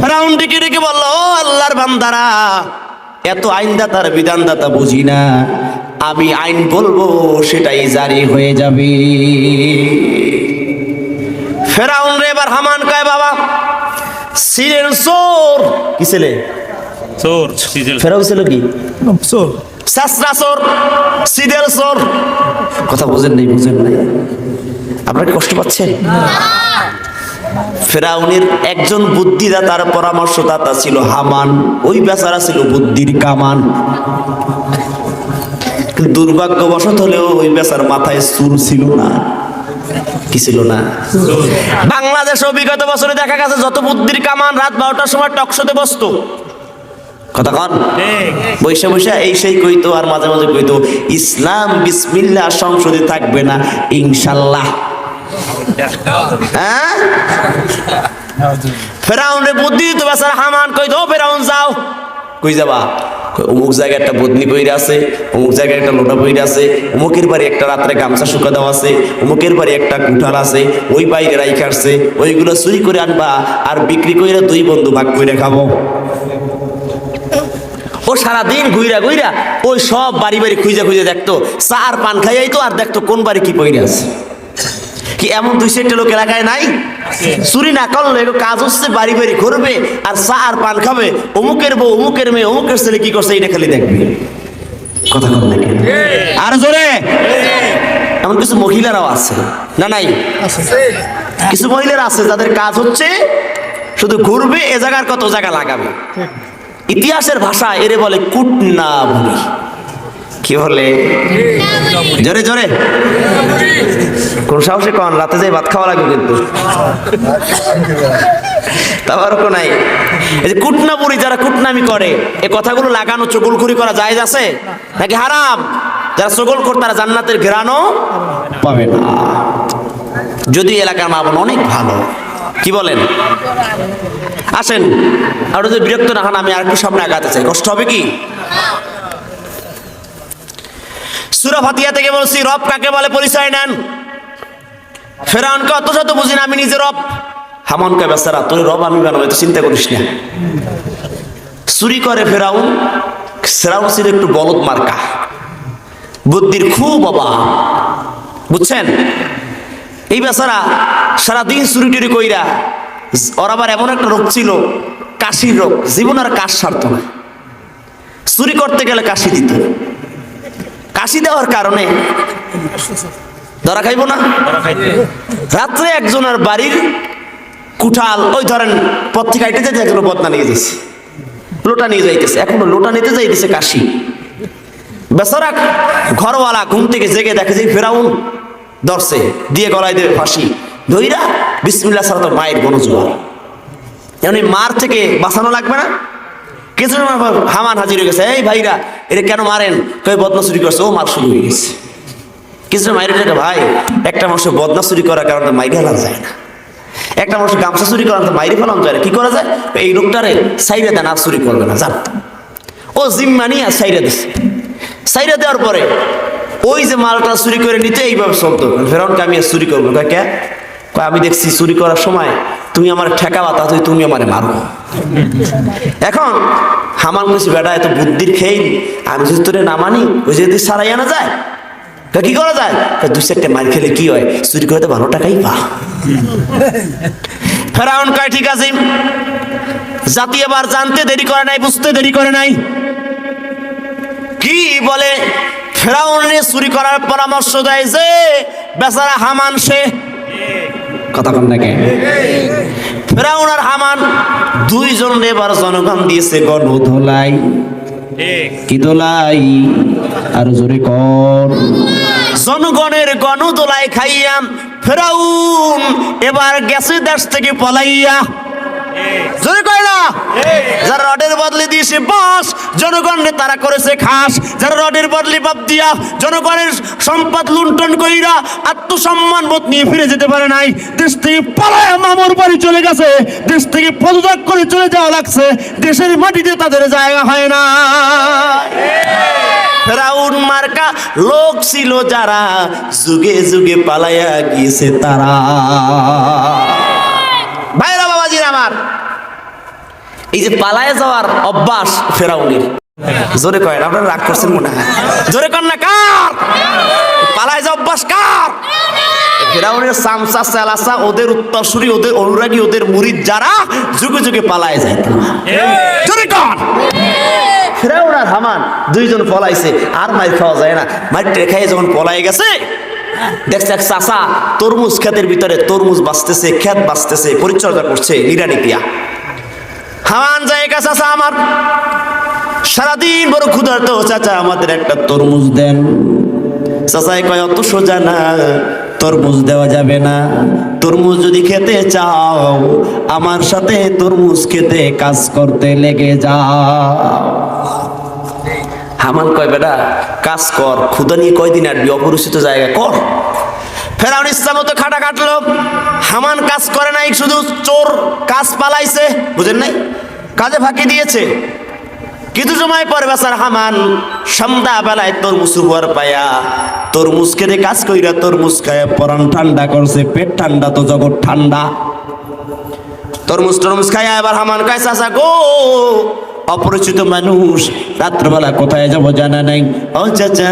ফেরাউন ডেকে ডেকে বলল, ও আল্লাহর বান্দারা, এত আইনদাতার বিধানদাতা বুঝি না, আমি আইন বলবো সেটাই জারি হয়ে যাবে। ফেরাউন রে এবার হামান কয়, বাবা সিরের চোর। কি ছেলে? চোর। ফেরাউন ছিল কি? চোর। সাসরা চোর, সিদের চোর। কথা বুঝেন নাই? আপনারা কষ্ট পাচ্ছেন? ফেরাউনের একজন বুদ্ধিদাতার পরামর্শদাতা ছিল হামান। ওই বেচারা ছিল বুদ্ধির কামান। দুর্ভাগ্যবশত হলেও ওই বেচার মাথায় চুল ছিল না। কি ছিল না? বাংলাদেশে বিগত বছরে দেখা গেছে যত বুদ্ধির কামান রাত 12টার সময় টকশোতে বসতো, কথা কন, বৈশা বৈশা এই সেই কইতো, আর মাঝে মাঝে কইতো ইসলাম বিসমিল্লাহ সংসদে থাকবে না ইনশাল্লাহ। হ্যাঁ, ফেরাউনের বুদ্ধি তো বেচারা হামান কইতো, ফেরাউন যাও। কই যাবা? অমুক জায়গায় একটা বদনি বইরা আছে, অমুক জায়গায় একটা লোটা বইরা আছে, অমুকের বাড়ি একটা রাত্রে গামছা শুকা দেওয়া আছে, অমুকের বাড়ি একটা কুঠার আছে, ওই বাইরে রাইখা আসছে, ওইগুলো চুরি করে আনবা আর বিক্রি কইরা দুই বন্ধু ভাগ করে খাবো। ও সারাদিন ঘুইরা ঘুইরা ওই সব বাড়ি বাড়ি খুঁজে খুঁজে দেখতো, চা আর পান খাইয়াই তো, আর দেখতো কোন বাড়ি কি পইরে আছে। কি এমন 2-4টা লোক এলাকায় নাই? চুরি না করলে কাজ হচ্ছে বাড়ি বাড়ি ঘুরবে আর চা আর পান খাবে, অমুকের বউ, অমুকের মেয়ে, অমুকের ছেলে কি করছে এটা খালি দেখবে। কথা কন নাকি? আর জোরে। এমন কিছু মহিলারাও আছে না? নাই? কিছু মহিলারা আছে যাদের কাজ হচ্ছে শুধু ঘুরবে, এ জায়গার কত জায়গা লাগাবে। ইতিহাসের ভাষা এরে বলে কুটনা বুড়ি। কি বলে? জোরে জোরে। কোন সাহসে কন? রাতে যাই ভাত খাওয়া লাগবে কিন্তু, তাবারকও নাই। এই যে কুটনা বুড়ি যারা কুটনামি করে, এই কথাগুলো লাগানো চগলখুরি করা জায়েজ আছে নাকি হারাম? যারা চগলখোর তারা জান্নাতের ঘেরানো পাবে না। যদি এলাকার মা বোন অনেক ভালো, কি বলেন? আসেন, আর যদি বিরক্ত না হন আমি আর একটু সামনে আগাতে চাই। কষ্ট হবে কি? সূরা ফাতিহা থেকে বলছি রব কাকে বলে পরিচয় নেন। ফেরাউনকে অত শত বুঝি না, আমি নিজে রব। হামান কয়, বেচারা তোর রব আমি বানাবো, তো চিন্তা করিস না। চুরি করে ফেরাউন। ফেরাউন ছিল একটু বলদ মার্কা, বুদ্ধির খুব অভাব, বুঝছেন? এই বেচারা সারাদিন চুরি টুরি কইরা, ওর আবার এমন একটা রোগ ছিল, কাশির রোগ। জীবন আর কাশ সারত না, চুরি করতে গেলে কাশি দিত। কাশি দেওয়ার কারণে ধরা খাইব না। রাত্রে একজনের বাড়ির কুঠাল, ওই ধরেন পথ থেকে হাইটে যেতে এখনো বদনা নিয়ে যাইছে, লোটা নিয়ে যাইতেছে, এখনো লোটা নিতে যাইতেছে কাশি। বেচারা ঘরওয়ালা ঘুম থেকে জেগে দেখে যে ফেরাউন ধরছে, দিয়ে গলায় দেবে ফাঁসি। ধইরা বিসমিল্লাহ ছাড়া তো মায়ের গণজোয়ার। এমনি মার থেকে বাঁচানো লাগবে না? কিছু হামান হাজির হয়ে গেছে, এই ভাইরা এটা কেন মারেন? কই বদনা চুরি করছে। ও মার শুরু হয়ে গেছে। কিছু মাইরে দেখে, ভাই একটা মানুষের বদনা চুরি করার কারণে মাইরে ফেলানো যায় না, একটা মানুষের গামছা চুরি করার মাইরে ফেলানো যায় না। কি করা যায়? এই লোকটারে সাইরে দেন, আর চুরি করবে না, জান। ও জিম্মা নিয়ে সাইরে দিচ্ছে। সাইরে দেওয়ার পরে ওই যে মালটা চুরি করে নিতে এইভাবে চলতো। ফেরাউনকে আমি আর চুরি করবো। কে? আমি দেখছি চুরি করার সময় তুমি আমার ঠেকাবা, তা তুমি আমারে মারো। এখন হামান বলছি, বেটা এত বুদ্ধির খেয়ে আমি যদি তোরে না মানি, ওই যদি সারাই আনা যায়, কি করা যায়? 2-4টা মার খেলে কি হয়? চুরি করে তো ভালো টাকাই পা। ফেরাউন কয়, ঠিক আছে। জাতি এবার জানতে দেরি করে নাই, বুঝতে দেরি করে নাই। কি বলে? ফেরাউনের চুরি করার পরামর্শ দেয় যে বেচারা হামান, সে কথা কন নাকি? ফেরাউন আর হামান দুইজন এবার জনগণ দিয়েছে গণধোলাই। কি দোলাই? আর জোরে কর। জনগণের গণদোলাই খাইয়া ফেরাউন এবার গেছে দেশ থেকে পলাইয়া। জোরে কয় না? যারা রডের বদলে দিয়েছে বাস, জনগণে তারা করেছে খাস। যারা রডের বদলে বাপ দিয়া জনগণের সম্পদ লুণ্ঠন কইরা আত্মসম্মান বোধ নিয়ে ফিরে যেতে পারে নাই, দেশ থেকে পালায় মামুর বাড়ি চলে গেছে, দেশ থেকে পদত্যাগ করে চলে যাওয়া লাগছে, দেশের মাটিতে তাদের জায়গা হয় না। ফেরাউন মার্কা লোক ছিল যারা, যুগে যুগে পালাইয়া গিয়েছে তারা। ভাইরা বাবাজির আমার, এই যে পালায় যাওয়ার অভ্যাস ফেরাউনের, জোরে কয়, আপনারা রাগ করছেন মনে হয়, জোরে কর না, কার পালায় যাওয়া অভ্যাস? কার? ফেরাউনের সামসা সালাসা, ওদের উত্তরসূরি, ওদের অনুরাগী, ওদের মুরিদ যারা যুগে যুগে পালায় যায়। জোরে কর। ফেরাউন আর হামান দুইজন পলাইছে, আর মাইর খাওয়া যায় না। মাইর খাইয়ে যখন পলাই গেছে, দেখছে এক চাচা তরমুজ ক্ষেতের ভিতরে তরমুজ বাঁচতেছে, ক্ষেত বাঁচতেছে, পরিচর্যা করছে নিরানি দিয়া। হামান জায়গা, চাচা আমার সারাদিন বড় ক্ষুধার্ত, চাচা আমাদের একটা তরমুজ দেন। চাচাই কয়, অত সোজা না, তরমুজ দেওয়া যাবে না। তরমুজ যদি খেতে চাও আমার সাথে তরমুজ খেতে কাজ করতে লেগে যাও। হামান কয়, বেটা কাজ কর, ক্ষুধা নিয়ে কয়দিন আটবি, অপরিচিত জায়গা কর। ফেরাউন ইসলাম মতো খাটা কাটলো। হামান কাজ করে নাই, শুধু চোর কাজ পালাইছে, বুঝেন নাই, কাজে ফাঁকি দিয়েছে। কিছু সময় পরে বেচার হামান সন্ধ্যা বেলায় তরমুজ উপর পায়া তরমুজ খেতে কাজ কইরা তরমুজ খায় পরান ঠান্ডা করছে, পেট ঠান্ডা তো জগৎ ঠান্ডা। তরমুজ খায় এবার হামান কয়, চাচা গো, অপরিচিত মানুষ, রাত্রবেলা কোথায় যাবো জানা নাই। ও চাচা